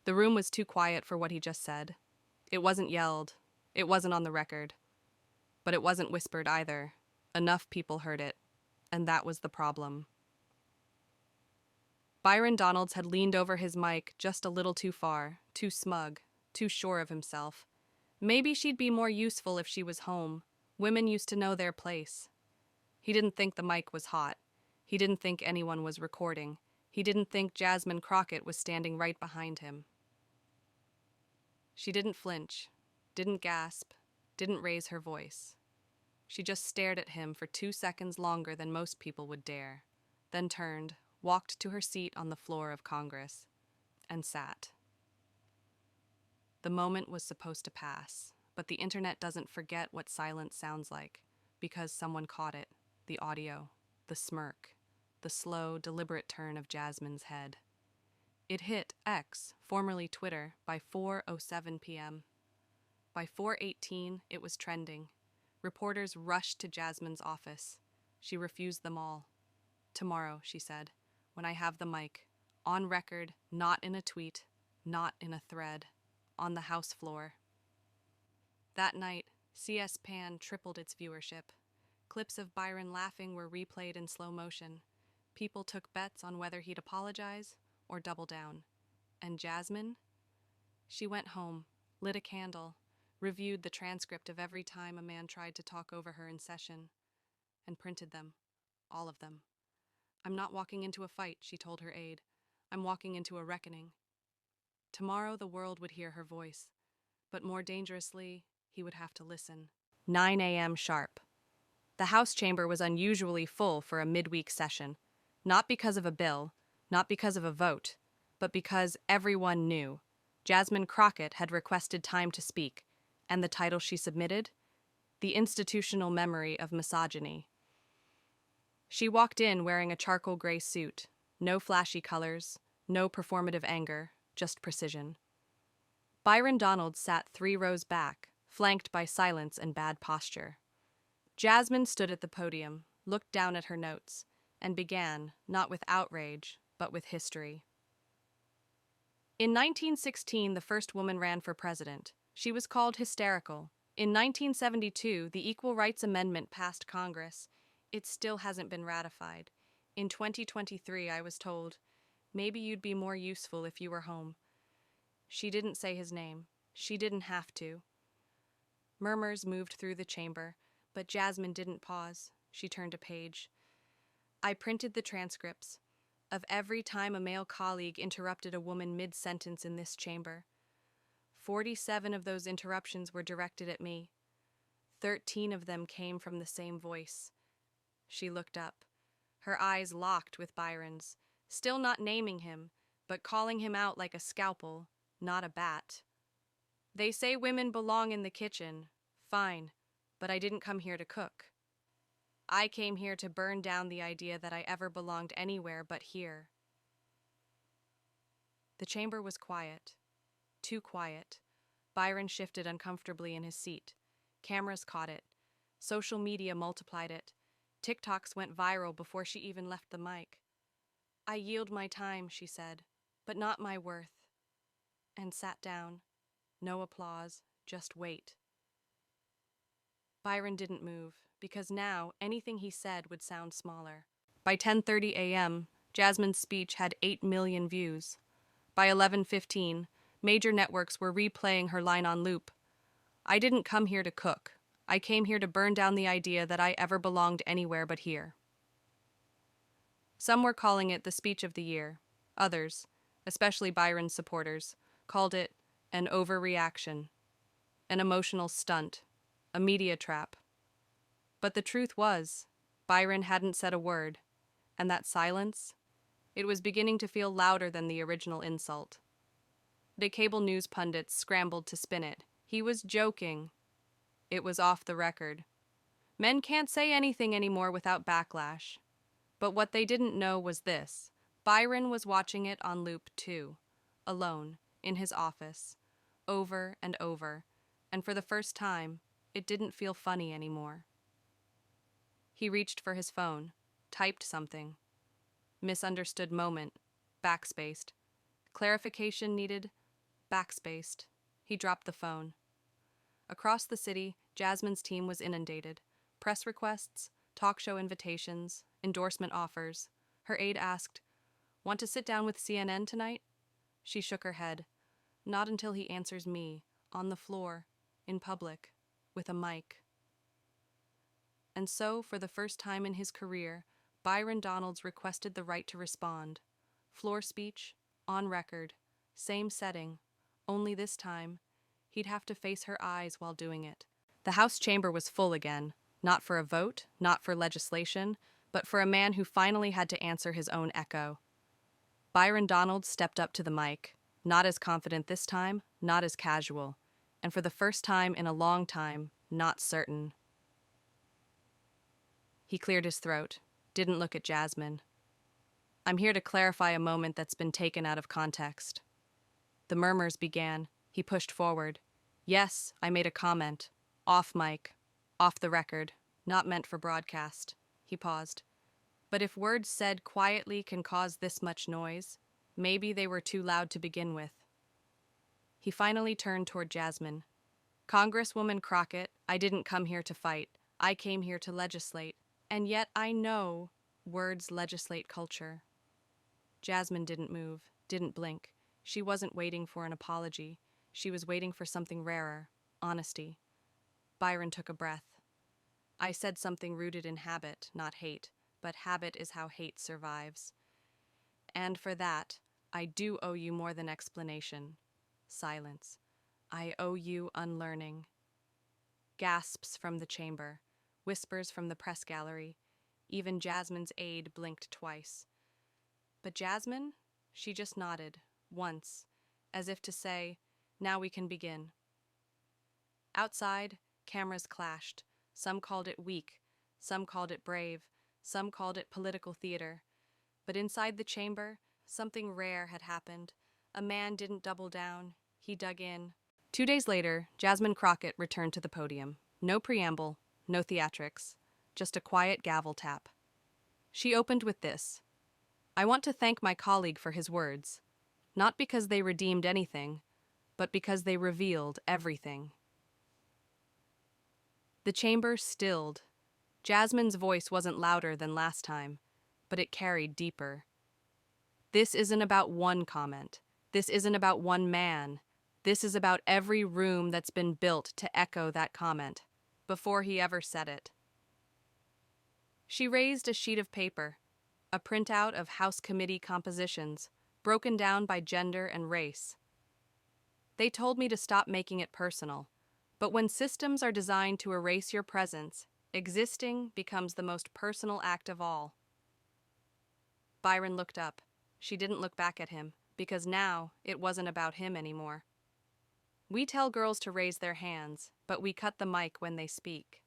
The room was too quiet for what he just said. It wasn't yelled. It wasn't on the record. But it wasn't whispered either. Enough people heard it. And that was the problem. Byron Donalds had leaned over his mic just a little too far, too smug, too sure of himself. Maybe she'd be more useful if she was home. Women used to know their place. He didn't think the mic was hot. He didn't think anyone was recording. He didn't think Jasmine Crockett was standing right behind him. She didn't flinch, didn't gasp, didn't raise her voice. She just stared at him for 2 seconds longer than most people would dare, then turned, walked to her seat on the floor of Congress, and sat. The moment was supposed to pass, but the internet doesn't forget what silence sounds like, because someone caught it, the audio, the smirk, the slow, deliberate turn of Jasmine's head. It hit X, formerly Twitter, by 4:07 p.m. By 4:18, it was trending. Reporters rushed to Jasmine's office. She refused them all. "Tomorrow," she said, "when I have the mic. On record, not in a tweet, not in a thread. On the House floor." That night, CS-PAN tripled its viewership. Clips of Byron laughing were replayed in slow motion. People took bets on whether he'd apologize or double down. And Jasmine? She went home, lit a candle, reviewed the transcript of every time a man tried to talk over her in session, and printed them, all of them. "I'm not walking into a fight," she told her aide. "I'm walking into a reckoning." Tomorrow the world would hear her voice, but more dangerously, he would have to listen. 9 a.m. sharp. The House chamber was unusually full for a midweek session, not because of a bill, not because of a vote, but because everyone knew. Jasmine Crockett had requested time to speak, and the title she submitted? The Institutional Memory of Misogyny. She walked in wearing a charcoal gray suit, no flashy colors, no performative anger, just precision. Byron Donalds sat 3 rows back, flanked by silence and bad posture. Jasmine stood at the podium, looked down at her notes, and began, not with outrage, but with history. In 1916, the first woman ran for president. She was called hysterical. In 1972, the Equal Rights Amendment passed Congress. It still hasn't been ratified. In 2023, I was told, "Maybe you'd be more useful if you were home." She didn't say his name. She didn't have to. Murmurs moved through the chamber, but Jasmine didn't pause. She turned a page. "I printed the transcripts of every time a male colleague interrupted a woman mid-sentence in this chamber. 47 of those interruptions were directed at me. 13 of them came from the same voice." She looked up, her eyes locked with Byron's, still not naming him, but calling him out like a scalpel, not a bat. "They say women belong in the kitchen. Fine, but I didn't come here to cook. I came here to burn down the idea that I ever belonged anywhere but here." The chamber was quiet. Too quiet. Byron shifted uncomfortably in his seat. Cameras caught it. Social media multiplied it. TikToks went viral before she even left the mic. "I yield my time," she said, "but not my worth." And sat down. No applause, just wait. Byron didn't move, because now anything he said would sound smaller. By 10:30 a.m., Jasmine's speech had 8 million views. By 11:15, major networks were replaying her line on loop. "I didn't come here to cook. I came here to burn down the idea that I ever belonged anywhere but here." Some were calling it the speech of the year. Others, especially Byron's supporters, called it an overreaction, an emotional stunt, a media trap. But the truth was, Byron hadn't said a word, and that silence, it was beginning to feel louder than the original insult. The cable news pundits scrambled to spin it. He was joking. It was off the record. Men can't say anything anymore without backlash. But what they didn't know was this. Byron was watching it on loop too, alone, in his office, over and over, and for the first time, it didn't feel funny anymore. He reached for his phone, typed something. Misunderstood moment, backspaced. Clarification needed, Backspaced. He dropped the phone. Across the city, Jasmine's team was inundated. Press requests, talk show invitations, endorsement offers. Her aide asked, "Want to sit down with CNN tonight?" She shook her head. "Not until he answers me, on the floor, in public, with a mic." And so, for the first time in his career, Byron Donalds requested the right to respond. Floor speech, on record, same setting, only this time, he'd have to face her eyes while doing it. The House chamber was full again, not for a vote, not for legislation, but for a man who finally had to answer his own echo. Byron Donalds stepped up to the mic, not as confident this time, not as casual, and for the first time in a long time, not certain. He cleared his throat, didn't look at Jasmine. "I'm here to clarify a moment that's been taken out of context." The murmurs began. He pushed forward. "Yes, I made a comment. Off mic. Off the record. Not meant for broadcast." He paused. "But if words said quietly can cause this much noise, maybe they were too loud to begin with." He finally turned toward Jasmine. "Congresswoman Crockett, I didn't come here to fight. I came here to legislate. And yet I know words legislate culture." Jasmine didn't move, didn't blink. She wasn't waiting for an apology. She was waiting for something rarer, honesty. Byron took a breath. "I said something rooted in habit, not hate, but habit is how hate survives. And for that, I do owe you more than explanation." Silence. "I owe you unlearning." Gasps from the chamber, whispers from the press gallery. Even Jasmine's aide blinked twice. But Jasmine, she just nodded, once, as if to say, "Now we can begin." Outside, cameras clashed. Some called it weak, some called it brave, some called it political theater. But inside the chamber, something rare had happened. A man didn't double down, he dug in. 2 days later, Jasmine Crockett returned to the podium. No preamble, no theatrics, just a quiet gavel tap. She opened with this: "I want to thank my colleague for his words, not because they redeemed anything, but because they revealed everything." The chamber stilled. Jasmine's voice wasn't louder than last time, but it carried deeper. This isn't about one comment. This isn't about one man. This is about every room that's been built to echo that comment, before he ever said it. She raised a sheet of paper, a printout of House committee compositions, broken down by gender and race. "They told me to stop making it personal, but when systems are designed to erase your presence, existing becomes the most personal act of all." Byron looked up. She didn't look back at him, because now it wasn't about him anymore. "We tell girls to raise their hands, but we cut the mic when they speak.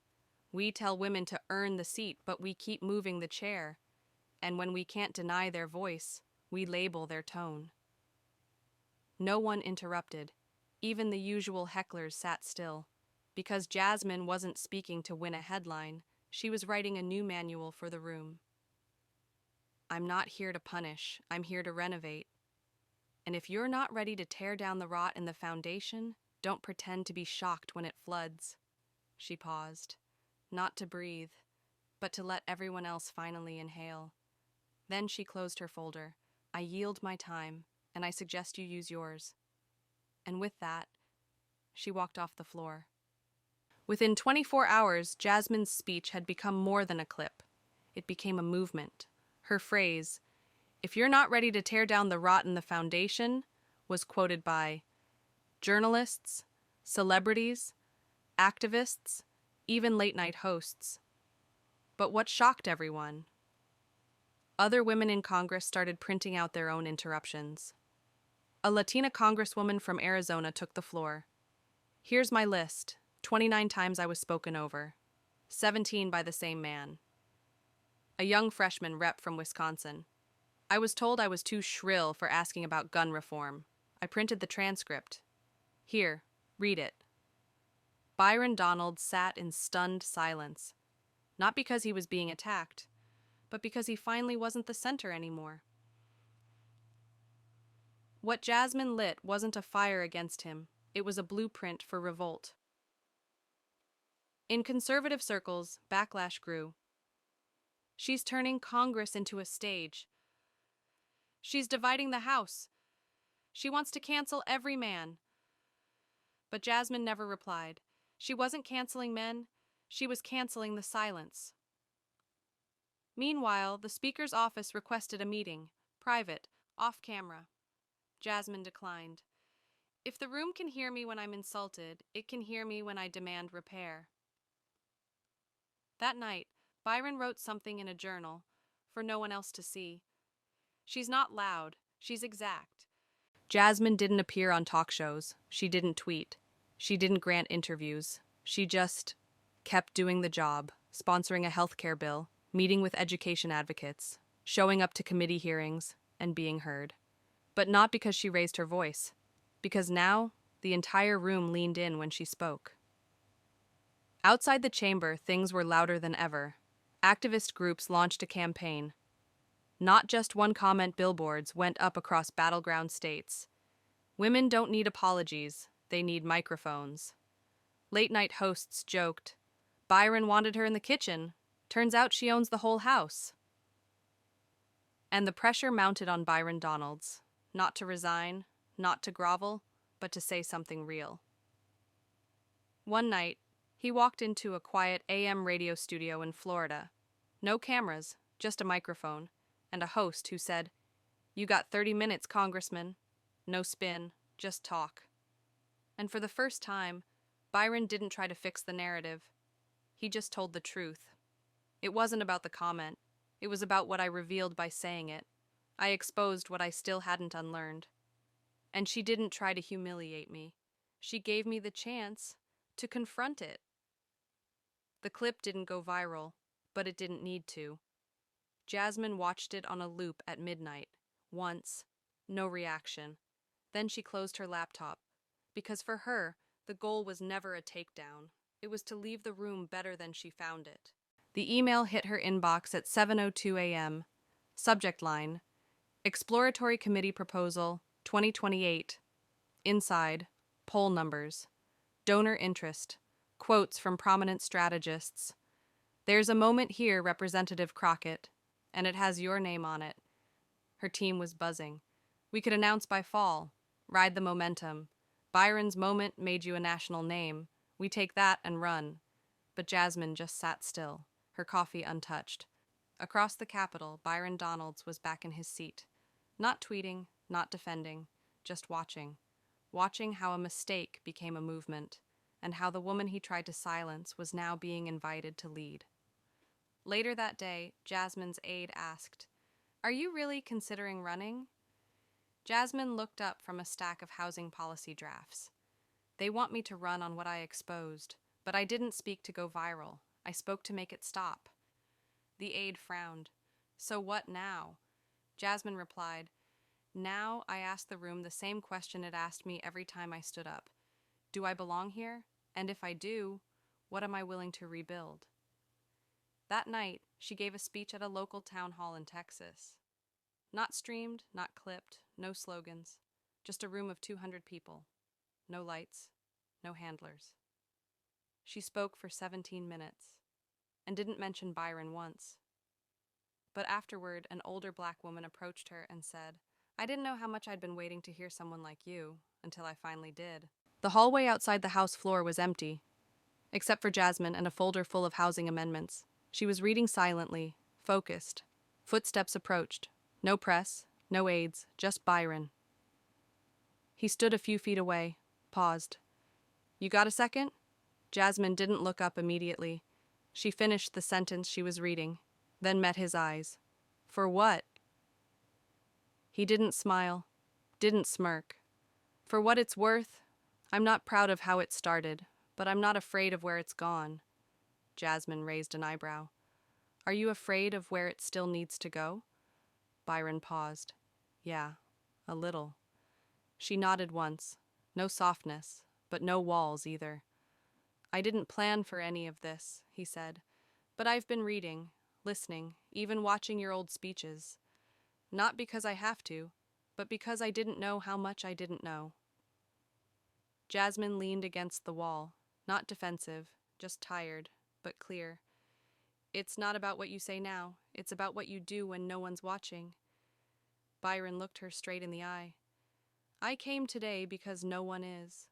We tell women to earn the seat, but we keep moving the chair. And when we can't deny their voice, we label their tone." No one interrupted. Even the usual hecklers sat still. Because Jasmine wasn't speaking to win a headline, she was writing a new manual for the room. "I'm not here to punish, I'm here to renovate. And if you're not ready to tear down the rot in the foundation, don't pretend to be shocked when it floods." She paused, not to breathe, but to let everyone else finally inhale. Then she closed her folder. "I yield my time, and I suggest you use yours." And with that, she walked off the floor. Within 24 hours, Jasmine's speech had become more than a clip. It became a movement. Her phrase, "If you're not ready to tear down the rot in the foundation," was quoted by journalists, celebrities, activists, even late-night hosts. But what shocked everyone? Other women in Congress started printing out their own interruptions. A Latina congresswoman from Arizona took the floor. "Here's my list. 29 times I was spoken over. 17 by the same man." A young freshman rep from Wisconsin. "I was told I was too shrill for asking about gun reform. I printed the transcript. Here, read it." Byron Donalds sat in stunned silence. Not because he was being attacked, but because he finally wasn't the center anymore. What Jasmine lit wasn't a fire against him, it was a blueprint for revolt. In conservative circles, backlash grew. She's turning Congress into a stage. She's dividing the House. She wants to cancel every man. But Jasmine never replied. She wasn't canceling men, she was canceling the silence. Meanwhile, the Speaker's office requested a meeting, private, off camera. Jasmine declined. If the room can hear me when I'm insulted, it can hear me when I demand repair. That night, Byron wrote something in a journal, for no one else to see. She's not loud, she's exact. Jasmine didn't appear on talk shows, she didn't tweet, she didn't grant interviews, she just kept doing the job, sponsoring a healthcare bill, meeting with education advocates, showing up to committee hearings, and being heard. But not because she raised her voice, because now the entire room leaned in when she spoke. Outside the chamber, things were louder than ever. Activist groups launched a campaign. Not just one comment billboards went up across battleground states. Women don't need apologies, they need microphones. Late-night hosts joked, Byron wanted her in the kitchen. Turns out she owns the whole house. And the pressure mounted on Byron Donalds, not to resign, not to grovel, but to say something real. One night, he walked into a quiet AM radio studio in Florida. No cameras, just a microphone, and a host who said, "You got 30 minutes, Congressman." No spin, just talk. And for the first time, Byron didn't try to fix the narrative. He just told the truth. It wasn't about the comment. It was about what I revealed by saying it. I exposed what I still hadn't unlearned. And she didn't try to humiliate me. She gave me the chance to confront it. The clip didn't go viral, but it didn't need to. Jasmine watched it on a loop at midnight. Once, no reaction. Then she closed her laptop, because for her, the goal was never a takedown. It was to leave the room better than she found it. The email hit her inbox at 7:02 a.m. Subject line, Exploratory Committee Proposal, 2028. Inside, poll numbers. Donor interest. Quotes from prominent strategists. There's a moment here, Representative Crockett, and it has your name on it. Her team was buzzing. We could announce by fall. Ride the momentum. Byron's moment made you a national name. We take that and run. But Jasmine just sat still, her coffee untouched. Across the Capitol, Byron Donalds was back in his seat. Not tweeting, not defending, just watching. Watching how a mistake became a movement, and how the woman he tried to silence was now being invited to lead. Later that day, Jasmine's aide asked, "Are you really considering running?" Jasmine looked up from a stack of housing policy drafts. They want me to run on what I exposed, but I didn't speak to go viral. I spoke to make it stop. The aide frowned. So what now? Jasmine replied, Now I ask the room the same question it asked me every time I stood up. Do I belong here? And if I do, what am I willing to rebuild? That night, she gave a speech at a local town hall in Texas. Not streamed, not clipped, no slogans, just a room of 200 people. No lights, no handlers. She spoke for 17 minutes, and didn't mention Byron once. But afterward, an older black woman approached her and said, I didn't know how much I'd been waiting to hear someone like you, until I finally did. The hallway outside the House floor was empty, except for Jasmine and a folder full of housing amendments. She was reading silently, focused. Footsteps approached. No press, no aides, just Byron. He stood a few feet away, paused. You got a second? Jasmine didn't look up immediately. She finished the sentence she was reading, then met his eyes. For what? He didn't smile, didn't smirk. For what it's worth, I'm not proud of how it started, but I'm not afraid of where it's gone. Jasmine raised an eyebrow. Are you afraid of where it still needs to go? Byron paused. Yeah, a little. She nodded once. No softness, but no walls either. I didn't plan for any of this, he said, but I've been reading, listening, even watching your old speeches. Not because I have to, but because I didn't know how much I didn't know. Jasmine leaned against the wall, not defensive, just tired, but clear. It's not about what you say now, it's about what you do when no one's watching. Byron looked her straight in the eye. I came today because no one is.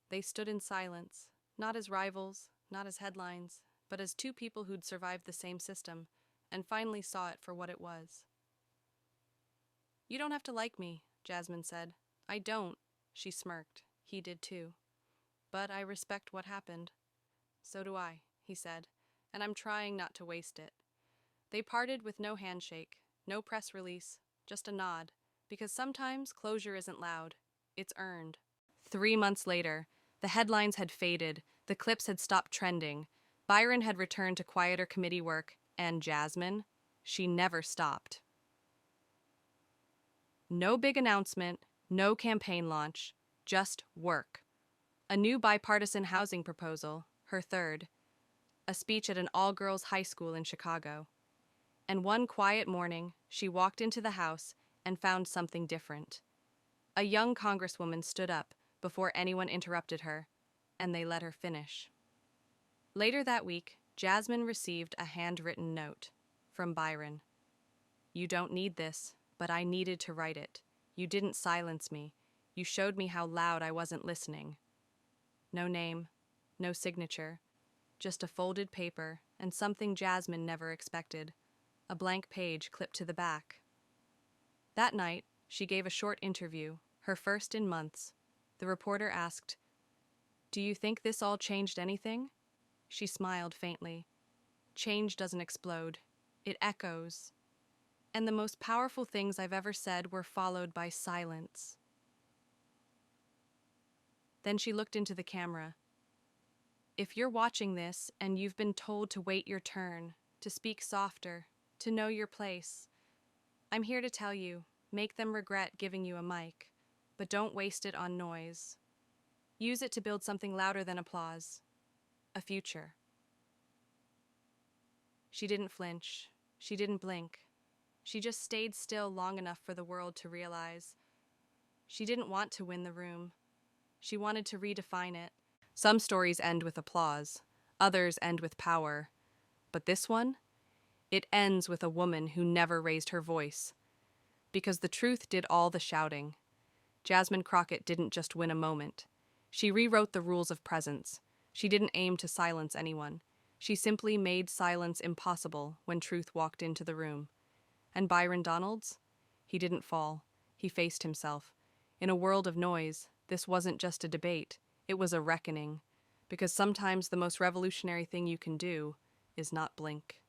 They stood in silence, not as rivals, not as headlines, but as two people who'd survived the same system, and finally saw it for what it was. You don't have to like me, Jasmine said. I don't, she smirked. He did too. But I respect what happened. So do I, he said, and I'm trying not to waste it. They parted with no handshake, no press release, just a nod, because sometimes closure isn't loud, it's earned. 3 months later, the headlines had faded, the clips had stopped trending, Byron had returned to quieter committee work, and Jasmine, she never stopped. No big announcement, no campaign launch, just work. A new bipartisan housing proposal, her third, a speech at an all-girls high school in Chicago. And one quiet morning, she walked into the House and found something different. A young congresswoman stood up before anyone interrupted her, and they let her finish. Later that week, Jasmine received a handwritten note from Byron. You don't need this, but I needed to write it. You didn't silence me. You showed me how loud I wasn't listening. No name, no signature, just a folded paper and something Jasmine never expected, a blank page clipped to the back. That night, she gave a short interview, her first in months. The reporter asked, "Do you think this all changed anything?" She smiled faintly. Change doesn't explode. It echoes. And the most powerful things I've ever said were followed by silence. Then she looked into the camera. If you're watching this and you've been told to wait your turn, to speak softer, to know your place, I'm here to tell you, make them regret giving you a mic, but don't waste it on noise. Use it to build something louder than applause, a future. She didn't flinch. She didn't blink. She just stayed still long enough for the world to realize. She didn't want to win the room. She wanted to redefine it. Some stories end with applause. Others end with power. But this one? It ends with a woman who never raised her voice. Because the truth did all the shouting. Jasmine Crockett didn't just win a moment. She rewrote the rules of presence. She didn't aim to silence anyone. She simply made silence impossible when truth walked into the room. And Byron Donalds? He didn't fall. He faced himself. In a world of noise, this wasn't just a debate. It was a reckoning. Because sometimes the most revolutionary thing you can do is not blink.